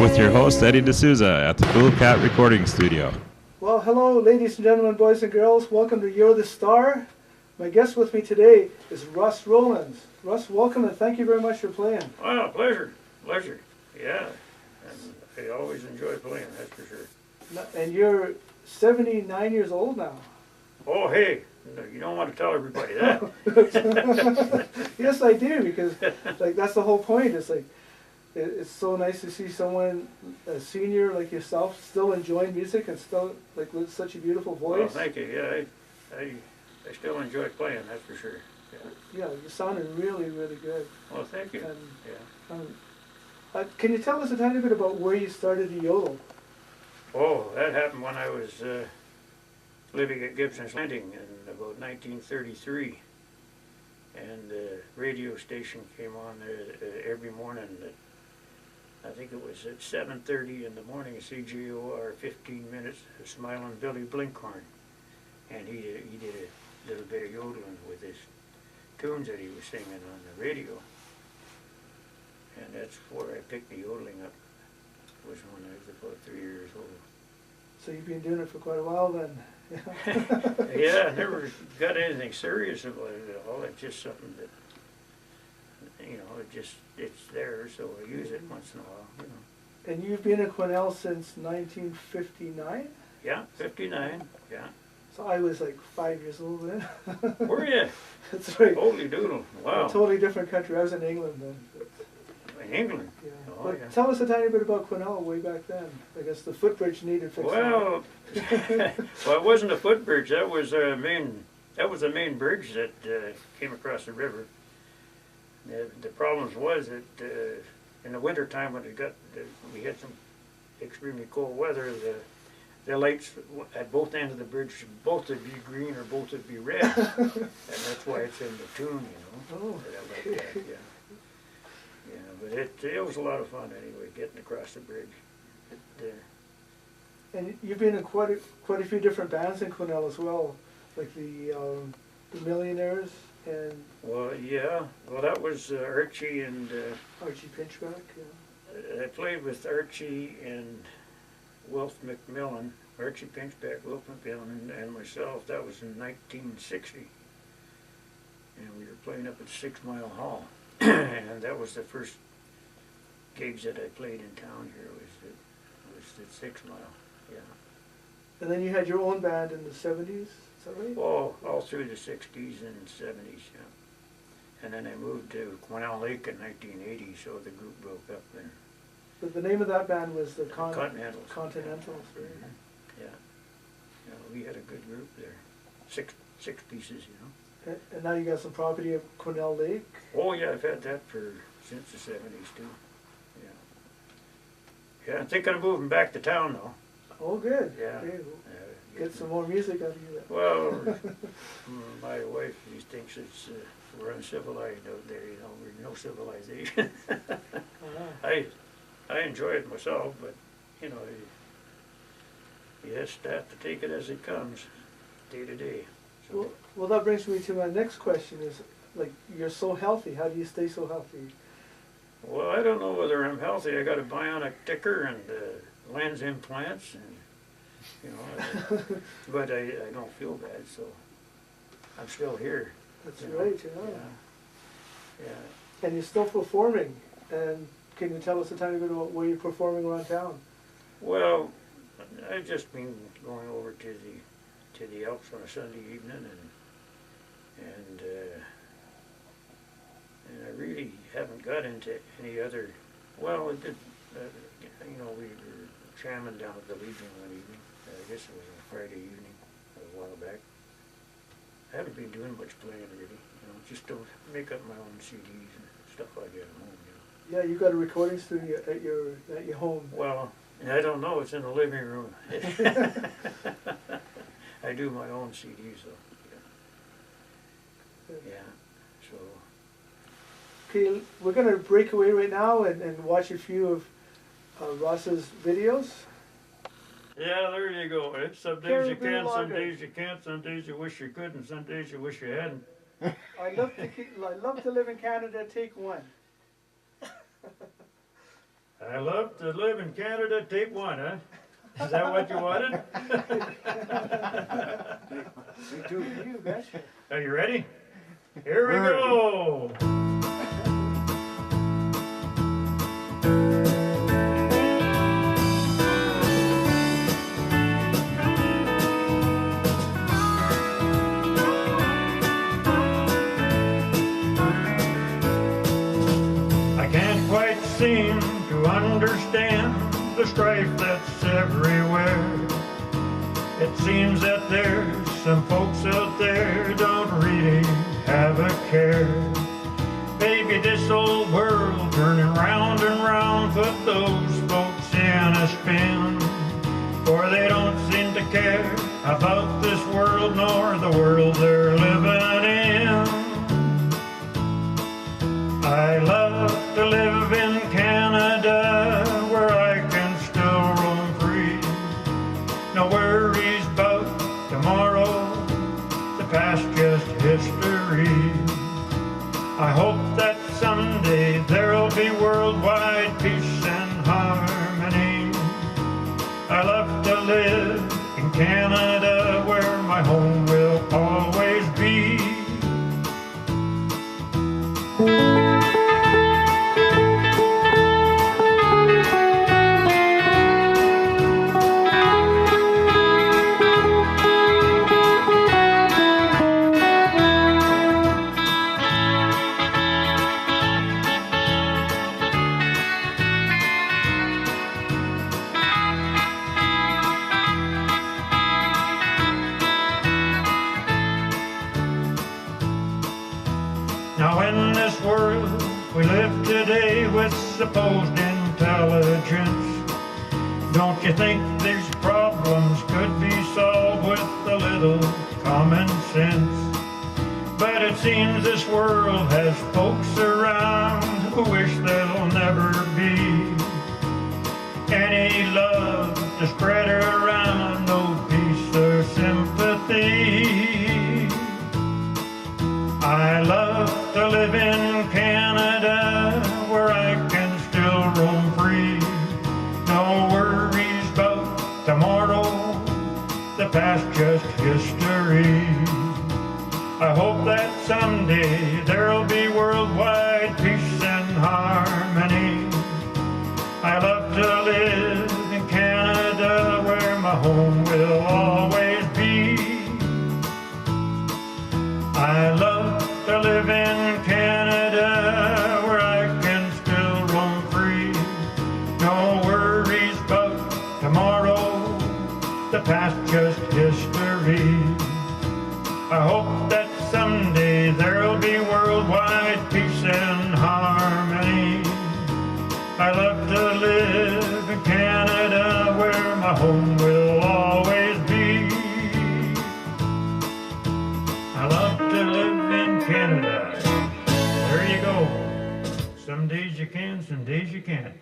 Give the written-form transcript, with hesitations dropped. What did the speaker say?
with your host Eddie D'Souza at the Cool Cat Recording Studio. Well, hello, ladies and gentlemen, boys and girls. Welcome to You're the Star. My guest with me today is Russ Rollins. Russ, welcome and thank you very much for playing. Well, pleasure. Yeah, and I always enjoy playing, that's for sure. And you're 79 years old now. Oh, hey, you don't want to tell everybody that. Yes, I do, because like that's the whole point. It's like it's so nice to see someone, a senior like yourself, still enjoying music and still like with such a beautiful voice. Well, thank you. Yeah, I still enjoy playing, that's for sure. Yeah, you sounded really, really good. Well, thank you. And, can you tell us a tiny bit about where you started to yodel? Oh, that happened when I was living at Gibson's Landing in about 1933. And the radio station came on every morning. I think it was at 7:30 in the morning, CJOR, 15 minutes, Smiling Billy Blinkhorn. And he did a little bit of yodeling with his tunes that he was singing on the radio. And that's where I picked the yodeling up, was when I was about 3 years old. So you've been doing it for quite a while then. Yeah, I never got anything serious about it at all. It's just something that, it's there, so I use it once in a while, And you've been at Quesnel since 1959? Yeah, 59, yeah. So I was like 5 years old then. Were you? That's right. Holy doodle, wow. A totally different country. I was in England then. In England? Yeah. Oh, But yeah. tell us a tiny bit about Quesnel way back then. I guess the footbridge needed fixing. Well, it wasn't a footbridge. That was a main bridge that came across the river. The problems was that in the winter time when we had some extremely cold weather, the lights at both ends of the bridge, both would be green or both would be red, and that's why it's in the tune, Oh, I like that, yeah. Yeah, but it was a lot of fun anyway, getting across the bridge. And you've been in quite a few different bands in Quesnel as well, like the Millionaires and Well, yeah. Well, that was Archie and Archie Pinchback. Yeah. I played with Archie and Wilf McMillan, Archie Pinchback, Wilf McMillan, and myself. That was in 1960, and we were playing up at 6 Mile Hall, and that was the first gigs that I played in town here. Was at 6 Mile, yeah. And then you had your own band in the 70s. Is that right? Oh, all through the 60s and 70s, yeah. And then I moved to Quesnel Lake in 1980, so the group broke up then. But the name of that band was the Continentals. Continentals, right? Yeah. Yeah, we had a good group there. Six pieces, And now you got some property at Quesnel Lake. Oh yeah, I've had that since the 70s too. Yeah. Yeah, I'm thinking of moving back to town though. Oh, good. Yeah. Okay. Get some more music out of you then. Well, my wife, she thinks we're uncivilized out there, we're no civilization. I enjoy it myself, but you just have to take it as it comes, day to day. So. Well, that brings me to my next question is, like, you're so healthy. How do you stay so healthy? Well, I don't know whether I'm healthy. I got a bionic ticker and lens implants, and but I don't feel bad, so I'm still here. That's right, Yeah. And you're still performing. And can you tell us a tiny bit about where you're performing around town? Well, I've just been going over to the Alps on a Sunday evening, and I really haven't got into any other. Well, it did. We were jamming down at the Legion one evening. I guess it was on Friday evening a while back. I haven't been doing much playing really. Just to make up my own CDs and stuff like that at home. Yeah, you got a recording studio at your home. Well, I don't know. It's in the living room. I do my own CDs though. Yeah. So. Okay, we're going to break away right now and watch a few of Ross's videos. Yeah, there you go. Some days you Cariboo can, some lager. days you can't, some days you wish you could, and some days you wish you hadn't. I love to live in Canada. Take one. I love to live in Canada, tape one, huh? Is that what you wanted? Me too. You betcha. Are you ready? Here we go. I can't quite seem to understand the strife that's everywhere. It seems that there's some folks out there don't really have a care. Maybe this old world turning round and round put those folks in a spin, for they don't seem to care about this world nor the world they're living in. I love to live in Canada where I can still roam free. No worries about tomorrow, the past just history. I hope that someday there'll be worldwide peace and harmony. I love to live in Canada where my home will always be. Now in this world we live today with supposed intelligence, don't you think these problems could be solved with a little common sense? But it seems this world has folks around who wish there'll never be any love to spread around, no peace or sympathy. I love to live in Canada where I can still roam free. No worries about tomorrow, the past just history. I hope that someday there'll be worldwide peace and harmony. I love to live in Canada where my home will always be. I love to live in Canada where I can still roam free. No worries about tomorrow, the past just history. I hope that someday there'll be worldwide peace and harmony. I love to live in Canada where my home will always be. I love to live in Canada. There you go. Some days you can, some days you can't.